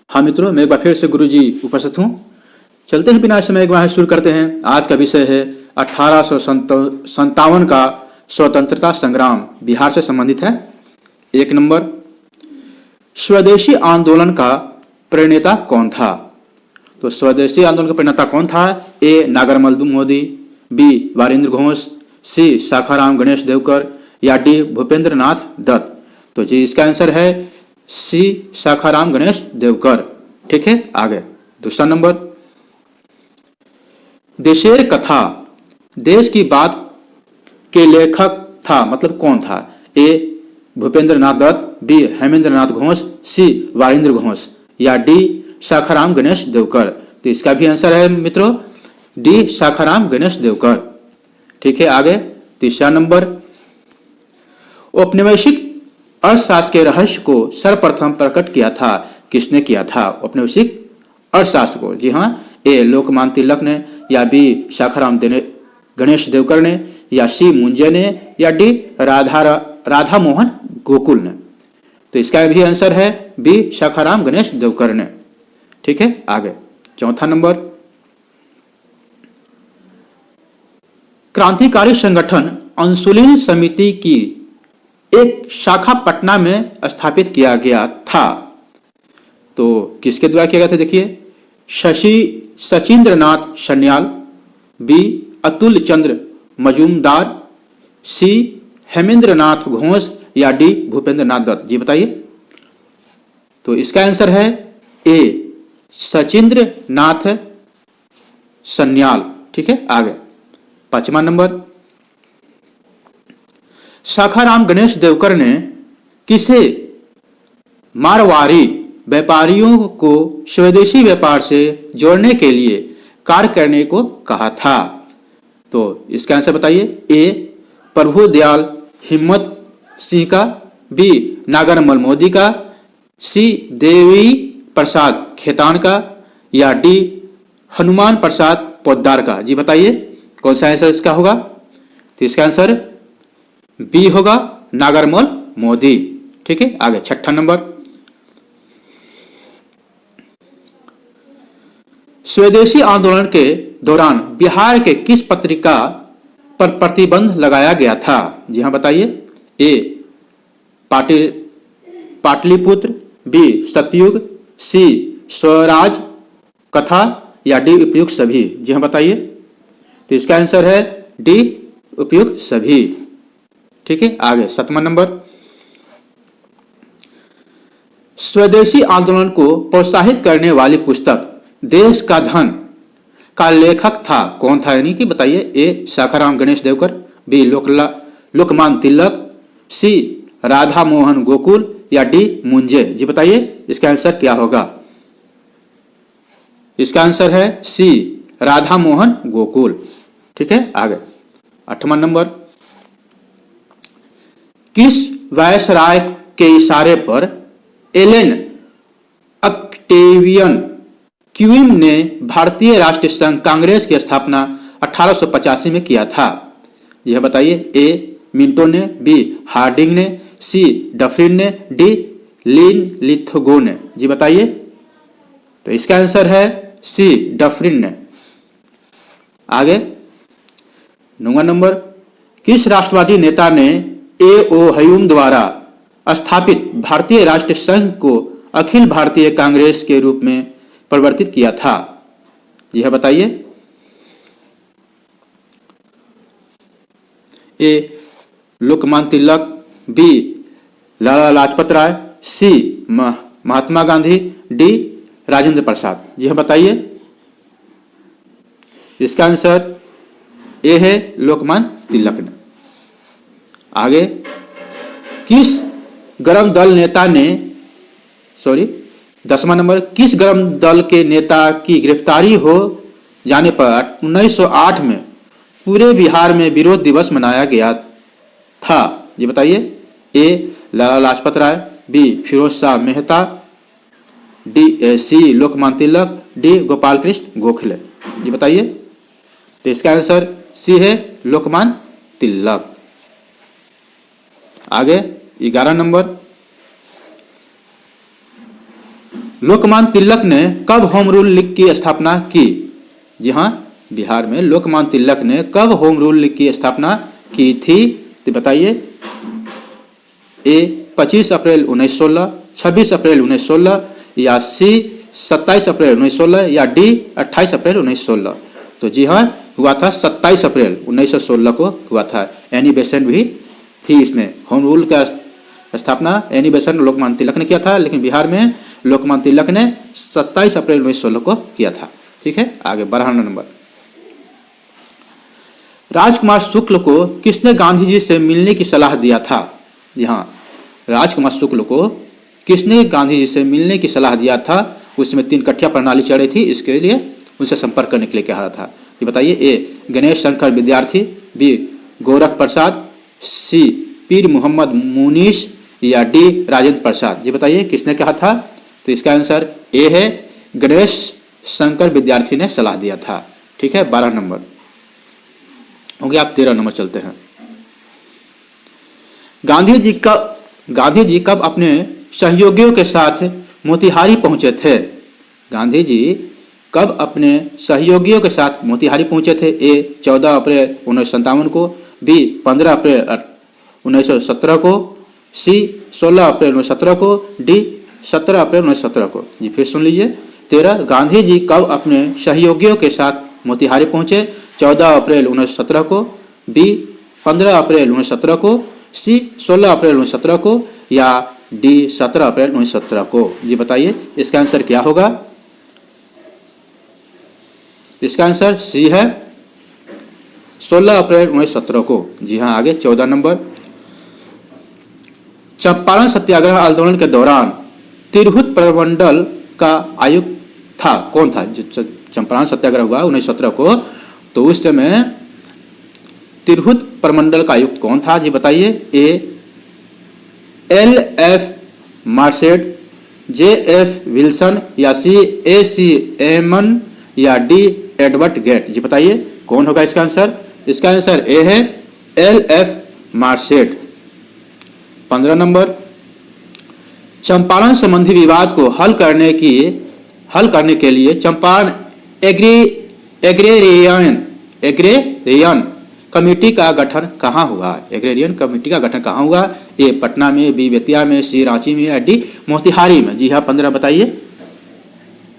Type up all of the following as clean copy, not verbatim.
हाँ मित्रों, मैं एक बार फिर से गुरुजी उपस्थित हूँ। चलते हैं बिना समय एक बार शुरू करते हैं। आज का विषय है 1857 का स्वतंत्रता संग्राम, बिहार से संबंधित है। एक नंबर, स्वदेशी आंदोलन का प्रणेता कौन था? तो स्वदेशी आंदोलन का प्रणेता कौन था? ए नागरमल मोदी, बी वारिंद्र घोष, सी शाखाराम गणेश देवकर या डी भूपेंद्र नाथ दत्त। तो जी इसका आंसर है सी शाखाराम गणेश देवकर। ठीक है, आगे दूसरा नंबर, देशेर कथा, देश की बात के लेखक था, मतलब कौन था? ए भूपेंद्र नाथ दत्त, बी हेमेंद्र नाथ घोष, सी वारिंद्र घोष या डी शाखाराम गणेश देवकर। तो इसका भी आंसर है मित्रों डी शाखाराम गणेश देवकर। ठीक है, आगे तीसरा नंबर, औपनिवेशिक अर्थशास्त्र के रहस्य को सर्वप्रथम प्रकट किया था, किसने किया था औपनिवेशिक अर्थशास्त्र को? जी हाँ, ए लोकमान्य तिलक ने या बी शाखाराम गणेश देवकर ने या सी मुंजे ने या डी राधा मोहन गोकुल ने। तो इसका भी आंसर है बी शाखाराम गणेश देवकर ने। ठीक है, आगे चौथा नंबर, क्रांतिकारी संगठन अंसुलिन समिति की एक शाखा पटना में स्थापित किया गया था। तो किसके द्वारा किया गया था? देखिए, सचिंद्रनाथ सन्याल, बी अतुल चंद्र मजूमदार, सी हेमेंद्र नाथ घोष या डी भूपेंद्र नाथ दत्त। जी बताइए। तो इसका आंसर है ए सचिंद्र नाथ सन्याल। ठीक है, आगे पांचवा नंबर, शाखाराम गणेश देवकर ने किसे मारवाड़ी व्यापारियों को स्वदेशी व्यापार से जोड़ने के लिए कार्य करने को कहा था? तो इसका आंसर बताइए। ए प्रभु दयाल हिम्मत सिंह का, बी नागरमल मोदी का, सी देवी प्रसाद खेतान का या डी हनुमान प्रसाद पोद्दार का। जी बताइए कौन सा आंसर इसका होगा? तो इसका आंसर बी होगा नागरमल मोदी। ठीक है, आगे छठा नंबर, स्वदेशी आंदोलन के दौरान बिहार के किस पत्रिका पर प्रतिबंध लगाया गया था? जी हाँ बताइए। ए पाटलिपुत्र, बी सतयुग, सी स्वराज कथा या डी उपयुक्त सभी। जी हाँ बताइए। तो इसका आंसर है डी उपयुक्त सभी। ठीक है, आगे सातवां नंबर, स्वदेशी आंदोलन को प्रोत्साहित करने वाली पुस्तक देश का धन का लेखक था कौन था? यानी कि बताइए। ए शाखाराम गणेश देवकर, बी लोकमान्य तिलक, सी राधा मोहन गोकुल या डी मुंजे। जी बताइए इसका आंसर क्या होगा? इसका आंसर है सी राधा मोहन गोकुल। ठीक है, आगे आठवां नंबर, किस वायसराय के इशारे पर एलेन ऑक्टेवियन क्विम ने भारतीय राष्ट्रीय संघ कांग्रेस की स्थापना 1885 में किया था? यह बताइए। ए मिंटो ने, बी हार्डिंग ने, सी डफरिन ने, डी लिन लिथगो ने। जी बताइए। तो इसका आंसर है सी डफरिन ने। आगे 9वां नंबर, किस राष्ट्रवादी नेता ने ए.ओ. हयूम द्वारा स्थापित भारतीय राष्ट्रीय संघ को अखिल भारतीय कांग्रेस के रूप में परिवर्तित किया था? यह बताइए। ए लोकमान्य तिलक, बी लाला लाजपत राय, सी महात्मा गांधी, डी राजेंद्र प्रसाद। यह बताइए। इसका आंसर ए है लोकमान्य तिलक ने। आगे, किस गरम दल नेता ने 10वां नंबर, किस गरम दल के नेता की गिरफ्तारी हो जाने पर 1908 में पूरे बिहार में विरोध दिवस मनाया गया था? ये बताइए। A Lala Lajpat Rai, B Pherozeshah Mehta, D C Lokmanya Tilak, D Gopal Krishna Gokhale. ये बताइए। तो इसका आंसर सी है लोकमान्य तिलक। आगे 11 नंबर, लोकमान्य तिलक ने कब होम रूल लीग की स्थापना की? जी हाँ, बिहार में लोकमान्य तिलक ने कब होम रूल लीग की स्थापना की थी? तो बताइए, ए 25 अप्रैल 1916, 26 अप्रैल 1916, या सी 27 अप्रैल 1916, या डी 28 अप्रैल 1916। तो जी हाँ, हुआ था 27 अप्रैल 1916 को हुआ था। एनी बेसेंट भी थी इसमें। होम रूल का स्थापना एनी बेसेंट लोकमान्य तिलक ने किया था, लेकिन बिहार में लोकमान्य तिलक ने 27 अप्रैल 1916 को किया था। ठीक है, आगे 12 नंबर। राजकुमार शुक्ल को किसने गांधी जी से मिलने की सलाह दिया था? जी हाँ, राजकुमार शुक्ल को किसने गांधी जी से मिलने की सलाह दिया था? उसमें 3 कठिया प्रणाली चढ़ी थी, इसके लिए उनसे संपर्क करने के लिए कहा था। ये बताइए, ए गणेश शंकर विद्यार्थी, बी गोरख प्रसाद, सी पीर मोहम्मद मुनीस, या डी राजेंद्र प्रसाद। ये बताइए किसने कहा था? तो इसका आंसर ए है, गणेश शंकर विद्यार्थी ने सलाह दिया था। ठीक है, 12 नंबर हो गया। आप 13 नंबर चलते हैं। गांधी जी कब अपने सहयोगियों के साथ मोतिहारी पहुंचे थे? गांधी जी कब अपने सहयोगियों के साथ मोतिहारी पहुंचे थे? ए 14 अप्रैल 1957 को, बी 15 अप्रैल 1917 को, सी 16 अप्रैल 1917 को, डी 17 अप्रैल 1917 को। जी फिर सुन लीजिए। 13, गांधी जी कब अपने सहयोगियों के साथ मोतिहारी पहुंचे? 14 अप्रैल 1917 को, बी 15 अप्रैल 1917 को, सी 16 अप्रैल 1917 को, या डी 17 अप्रैल 1917 को। ये बताइए इसका आंसर क्या होगा? इसका आंसर सी है, 16 अप्रैल 1917 को। जी हाँ, आगे 14 नंबर। चंपारण सत्याग्रह आंदोलन के दौरान तिरहुत प्रमंडल का आयुक्त था कौन था? जो चंपारण सत्याग्रह हुआ 1917 को, तो उस समय तिरहुत प्रमंडल का आयुक्त कौन था? जी बताइए, ए LF मार्शेट, JF विल्सन, या सी AC एमन, या डी एडवर्ड गेट। जी बताइए कौन होगा इसका आंसर? इसका आंसर ए है, LF मार्शेट। 15 नंबर। चंपारण संबंधी विवाद को हल करने के लिए चंपारण एग्रेरियन कमेटी का गठन कहाँ हुआ? एग्रेरियन कमेटी का गठन कहाँ हुआ? ए पटना में, बी बेतिया में, सी रांची में, या डी मोतिहारी में। जी हाँ, 15 बताइए।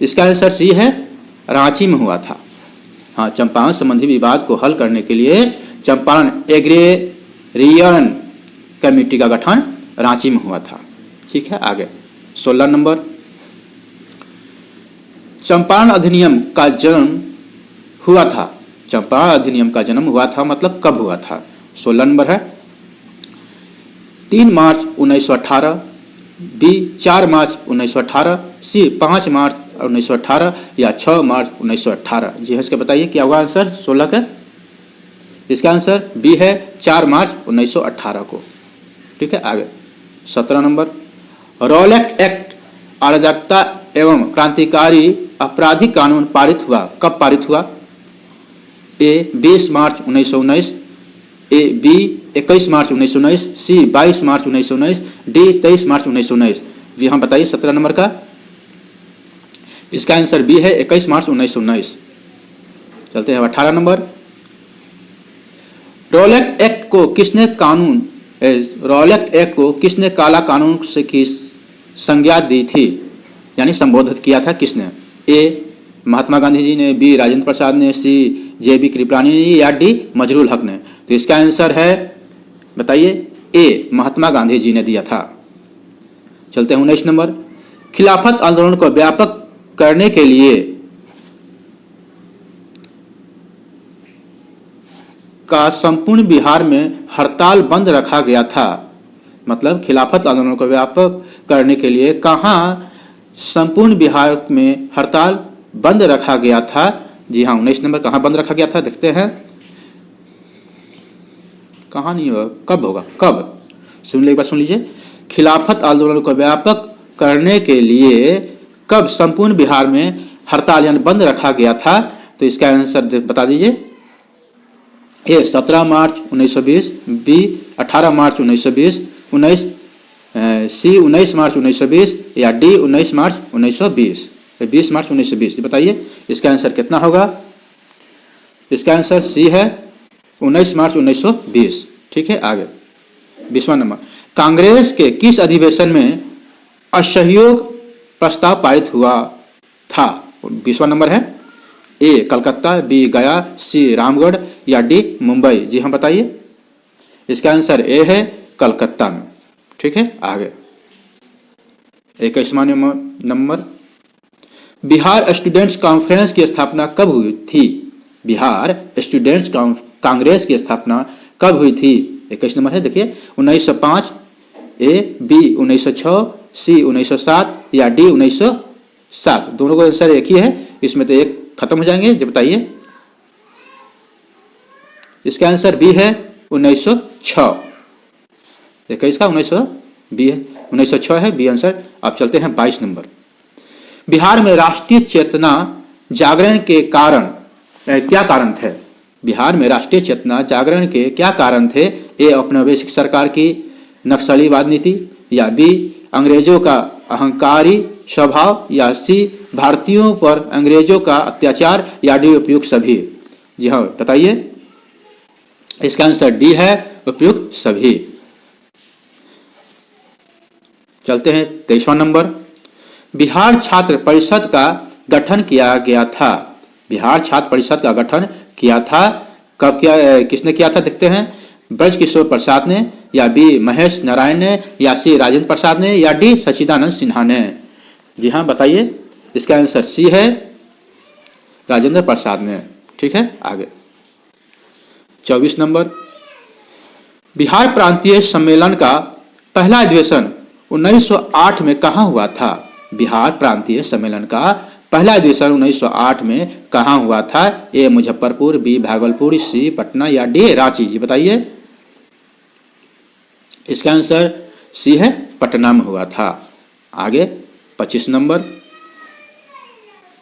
इसका आंसर सी है, रांची में हुआ था। हाँ, चंपारण संबंधी विवाद को हल करने के लिए चंपारण एग्रेरियन कमेटी का गठन रांची में हुआ था। ठीक है, आगे 16 नंबर। चंपारण अधिनियम का जन्म हुआ था। चंपारण अधिनियम का जन्म हुआ था मतलब कब हुआ था? 16 नंबर है। 3 मार्च 1918, बी 4 मार्च 1918, सी 5 मार्च 1918, या 6 मार्च 1918। जी इसके बताइए क्या होगा आंसर 16 का? इसका आंसर बी है, 4 मार्च 1918 को। ठीक है, आगे 17 नंबर। रॉलेट एक्ट अराजकता एवं क्रांतिकारी आपराधिक कानून पारित हुआ कब पारित हुआ? ए 20 मार्च 1919, ए बी 21 मार्च 1919, सी 22 मार्च 1919, डी 23 मार्च 1919। यहाँ बताइए 17 नंबर का। इसका आंसर बी है, 21 मार्च 1919। चलते हैं 18 नंबर। रॉलेट एक्ट को किसने काला कानून से की संज्ञा दी थी, यानी संबोधित किया था किसने? ए महात्मा गांधी जी ने, बी राजेंद्र प्रसाद ने, सी JB कृपलानी ने, या डी मजरूल हक ने। तो इसका आंसर है, बताइए, ए महात्मा गांधी जी ने दिया था। चलते हैं 19 नंबर। खिलाफत आंदोलन को व्यापक करने के लिए का संपूर्ण बिहार में हड़ताल बंद रखा गया था। मतलब खिलाफत आंदोलन को व्यापक करने के लिए कहाँ संपूर्ण बिहार में हड़ताल बंद रखा गया था? जी हाँ, 19 नंबर। कहाँ बंद रखा गया था देखते हैं। कहाँ नहीं होगा, कब होगा, कब? एक बार सुन लीजिए। खिलाफत आंदोलन को व्यापक करने के लिए कब संपूर्ण बिहार में हड़ताल यानी बंद रखा गया था? तो इसका आंसर बता दीजिए। ए 17 मार्च 1920, बी 18 मार्च 1920, सी 19 मार्च 1920 या डी 19 मार्च 1920? 20 मार्च 1920, बताइए इसका आंसर कितना होगा? इसका आंसर सी है 19 मार्च 1920। ठीक है, आगे 20वां नंबर, कांग्रेस के किस अधिवेशन में असहयोग प्रस्ताव पारित हुआ था? 20वां नंबर है, ए कलकत्ता, बी गया, सी रामगढ़ या डी मुंबई? जी हाँ, बताइए इसका आंसर ए है कलकत्ता में। ठीक है, आगे 21वां नंबर, बिहार स्टूडेंट्स कॉन्फ्रेंस की स्थापना कब हुई थी? बिहार स्टूडेंट्स कांग्रेस की स्थापना कब हुई थी? 21 नंबर है, देखिए 1905, ए बी 1906, सी 1907 या डी 1907? दोनों का आंसर एक ही है, इसमें तो एक खत्म हो जाएंगे। जो बताइए इसका आंसर बी है 1906। 21 का 1906 है बी आंसर। आप चलते हैं 22 नंबर, बिहार में राष्ट्रीय चेतना जागरण के कारण क्या कारण थे? बिहार में राष्ट्रीय चेतना जागरण के क्या कारण थे? ए औपनिवेशिक सरकार की नक्सलीवाद नीति, या बी अंग्रेजों का अहंकारी स्वभाव, या सी भारतीयों पर अंग्रेजों का अत्याचार, या डी उपयुक्त सभी? जी हाँ, बताइए इसका आंसर डी है उपयुक्त सभी। चलते हैं 23वां नंबर, बिहार छात्र परिषद का गठन किया गया था। बिहार छात्र परिषद का गठन किया था कब, किया किसने किया था? देखते हैं, ब्रज किशोर प्रसाद ने, या बी महेश नारायण ने, या सी राजेंद्र प्रसाद ने, या डी सच्चिदानंद सिन्हा ने? जी हाँ, बताइए इसका आंसर सी है राजेंद्र प्रसाद ने। ठीक है, आगे 24 नंबर, बिहार प्रांतीय सम्मेलन का पहला अधिवेशन 1908 में कहाँ हुआ था? बिहार प्रांतीय सम्मेलन का पहला अधिवेशन 1908 में कहाँ हुआ था? ए मुजफ्फरपुर, बी भागलपुर, सी पटना या डी रांची? जी बताइए इसका आंसर सी है पटना में हुआ था। आगे 25 नंबर,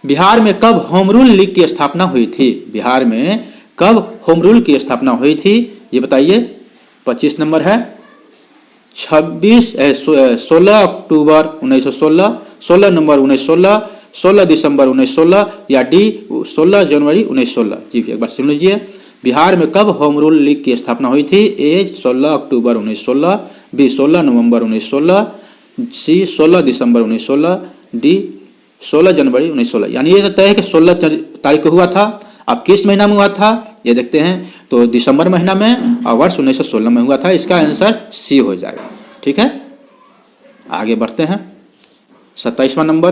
बिहार में कब होम रूल लीग की स्थापना हुई थी? बिहार में कब होम रूल की स्थापना हुई थी? ये बताइए 25 नंबर है, 16 अक्टूबर 1916, 16 नवंबर 1916, 16 दिसंबर 1916 या डी 16 जनवरी 1916? जी एक बार सुन लीजिए, बिहार में कब होम रूल लीग की स्थापना हुई थी? ए 16 अक्टूबर 1916, बी 16 नवंबर 1916, सी 16 दिसंबर 1916, डी 16 जनवरी 1916? यानी ये तय है कि 16 तारीख को हुआ था। अब किस महीना में हुआ था ये देखते हैं, तो दिसंबर महीना में और वर्ष 1916 में हुआ था। इसका आंसर सी हो जाएगा। ठीक है, आगे बढ़ते हैं 27वां number,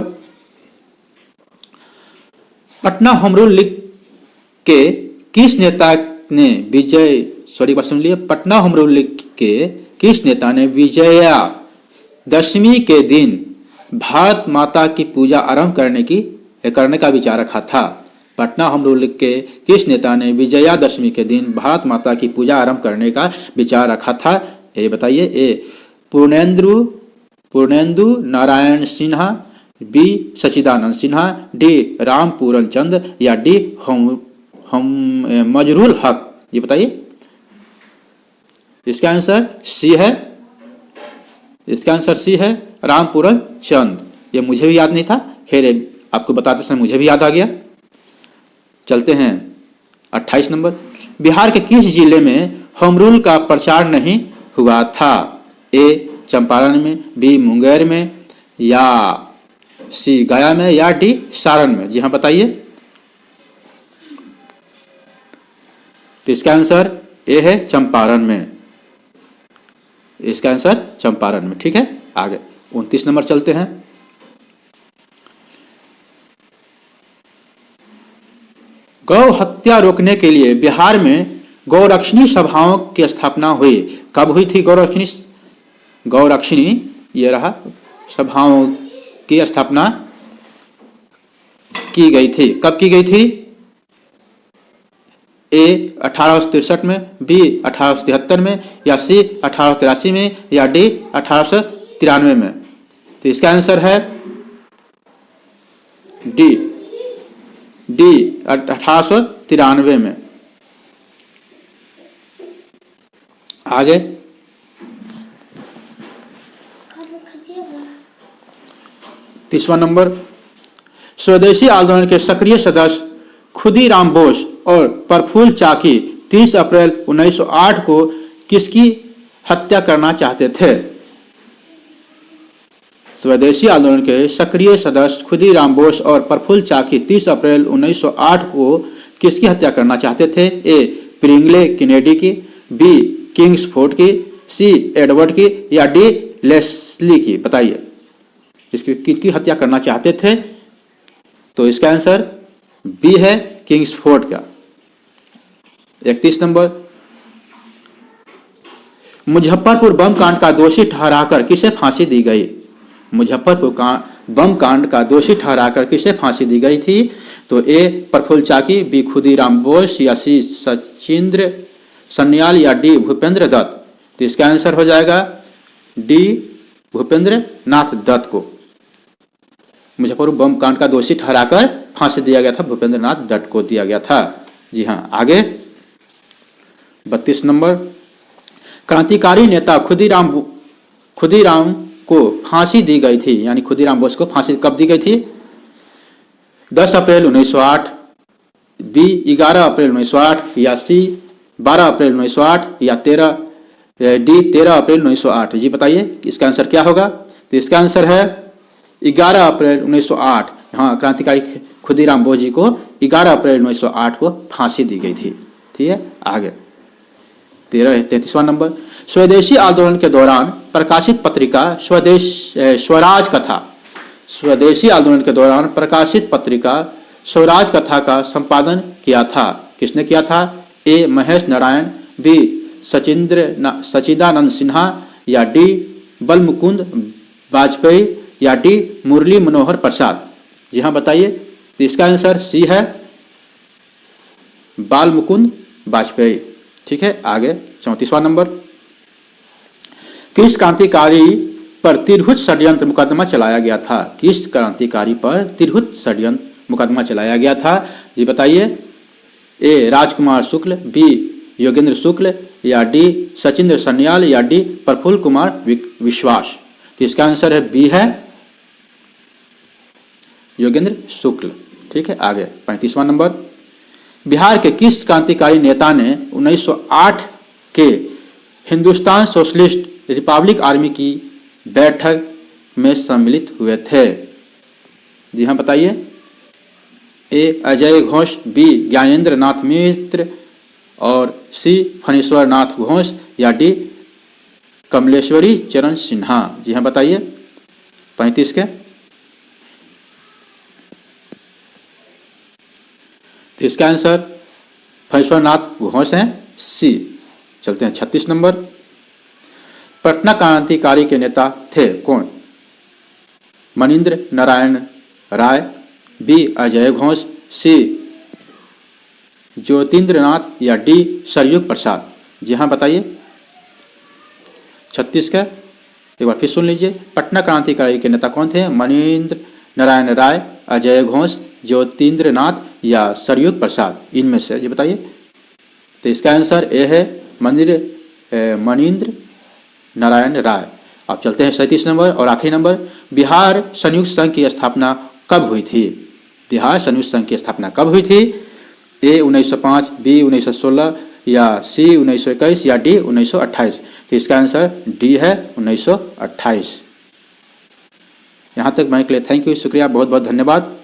Patna home rule league के किस नेता ने बात सुन लिए, पटना होम रूल लीग के किस नेता ने विजया दशमी के दिन भारत माता की पूजा आरंभ करने का विचार रखा था? पटना होम रूल लीग के किस नेता ने विजयादशमी के दिन भारत माता की पूजा आरंभ करने का विचार रखा था? ये बताइए, ए पूर्णेंदु नारायण सिन्हा, बी सच्चिदानंद सिन्हा, डी रामपूरन चंद या डी मजरूल हक? ये बताइए इसका आंसर सी है। इसका आंसर सी है रामपूरन चंद। ये मुझे भी याद नहीं था, खैर आपको बताते समय मुझे भी याद आ गया। चलते हैं 28 नंबर, बिहार के किस जिले में होम रूल का प्रचार नहीं हुआ था? ए चंपारण में, बी मुंगेर में, या सी गया में, या डी सारण में? जी हाँ, बताइए। तो इसका आंसर ए है चंपारण में। इसका आंसर चंपारण में। ठीक है, आगे 29 नंबर चलते हैं, गौ हत्या रोकने के लिए बिहार में गौरक्षणी सभाओं की स्थापना हुई। कब हुई थी गौरक्षणी ये रहा सभाओं की स्थापना की गई थी? कब की गई थी? ए 1863 में, बी 1873 में, या सी 1883 में, या डी 1893 में? तो इसका आंसर है डी 1893 में। आगे 30वां नंबर, स्वदेशी आंदोलन के सक्रिय सदस्य खुदीराम बोस और प्रफुल्ल चाकी 30 अप्रैल 1908 को किसकी हत्या करना चाहते थे? स्वदेशी आंदोलन के सक्रिय सदस्य खुदीराम बोस और प्रफुल्ल चाकी 30 अप्रैल 1908 को किसकी हत्या करना चाहते थे? ए. प्रिंगले केनेडी की, बी. किंग्सफोर्ड की, सी. एडवर्ड की या डी. लेस्ली की? बताइए इसकी किसकी हत्या करना चाहते थे? तो इसका आंसर बी है, किंग्सफोर्ड का। 31 नंबर, मुजफ्फरपुर बम कांड का दोषी ठहराकर किसे फांसी दी गई? मुजफ्फरपुर बम कांड का दोषी ठहराकर किसे फांसी दी गई थी? तो ए. प्रफुल्ल चाकी, बी. खुदीराम बोस या सी. सचिंद्र सन्याल या डी. भूपेंद्र दत्त? तो इसका आंसर हो जाएगा डी. भूपेंद्र नाथ दत्त को मुजफ्फरपुर बम कांड का दोषी ठहराकर फांसी दिया गया था, भूपेंद्र नाथ दत्त को दिया गया था। जी हाँ, आगे 32 नंबर, क्रांतिकारी नेता खुदीराम को फांसी दी गई थी, यानी खुदीराम बोस को फांसी कब दी गई थी? 10 अप्रैल 1908, बी. 11 अप्रैल 1908 या सी. 12 अप्रैल 1908 या डी. 13 अप्रैल 1908? जी बताइए इसका आंसर क्या होगा? तो इसका आंसर है 11 अप्रैल 1908। हाँ, क्रांतिकारी खुदीराम बोस जी को 11 अप्रैल 1908 को फांसी दी गई थी। ठीक है, आगे 33वां नंबर, स्वदेशी आंदोलन के दौरान प्रकाशित पत्रिका स्वराज कथा, स्वदेशी आंदोलन के दौरान प्रकाशित पत्रिका स्वराज कथा का संपादन किया था, किसने किया था? ए. महेश नारायण, बी. सचिदानंद सिन्हा या डी. बलमुकुंद वाजपेयी या डी. मुरली मनोहर प्रसाद? जी हाँ बताइए। तो इसका आंसर सी है, बालमुकुंद वाजपेयी। ठीक है, आगे 34वां नंबर, किस क्रांतिकारी पर तिरहुत षड्यंत्र मुकदमा चलाया गया था? किस क्रांतिकारी पर तिरहुत षड्यंत्र मुकदमा चलाया गया था? जी बताइए। ए. राजकुमार शुक्ल, बी. योगेंद्र शुक्ल या डी. सचिंद्र सन्याल या डी. प्रफुल्ल कुमार विश्वास? तो इसका आंसर है बी है, योगेंद्र शुक्ल। ठीक है, आगे 35वां नंबर, बिहार के किस क्रांतिकारी नेता ने 1908 के हिंदुस्तान सोशलिस्ट रिपब्लिक आर्मी की बैठक में सम्मिलित हुए थे? जी हाँ बताइए। ए. अजय घोष, बी. ज्ञानेंद्र नाथ मित्र और सी. फणीश्वर नाथ घोष या डी. कमलेश्वरी चरण सिन्हा? जी हाँ बताइए। 35 के, तो इसका आंसर फणीश्वर नाथ घोष हैं, सी। चलते हैं 36 नंबर, पटना क्रांतिकारी के नेता थे कौन? मनीन्द्र नारायण राय, बी. अजय घोष, सी. ज्योतिन्द्रनाथ या डी. सरयुग प्रसाद? जी हाँ बताइए। 36 का एक बार फिर सुन लीजिए, पटना क्रांतिकारी के नेता कौन थे? मनीन्द्र नारायण राय, अजय घोष, ज्योतिन्द्रनाथ या सरयुग प्रसाद? इनमें से जी बताइए। तो इसका आंसर ए है, मनीन्द्र नारायण राय। अब चलते हैं 37 नंबर और आखिरी नंबर, बिहार संयुक्त संघ की स्थापना कब हुई थी? बिहार संयुक्त संघ की स्थापना कब हुई थी? ए. 1905, बी. 1916 या सी. 1921 या डी. 1928? तो इसका आंसर डी है, 1928। यहाँ तक मैं के लिए थैंक यू, शुक्रिया, बहुत बहुत धन्यवाद।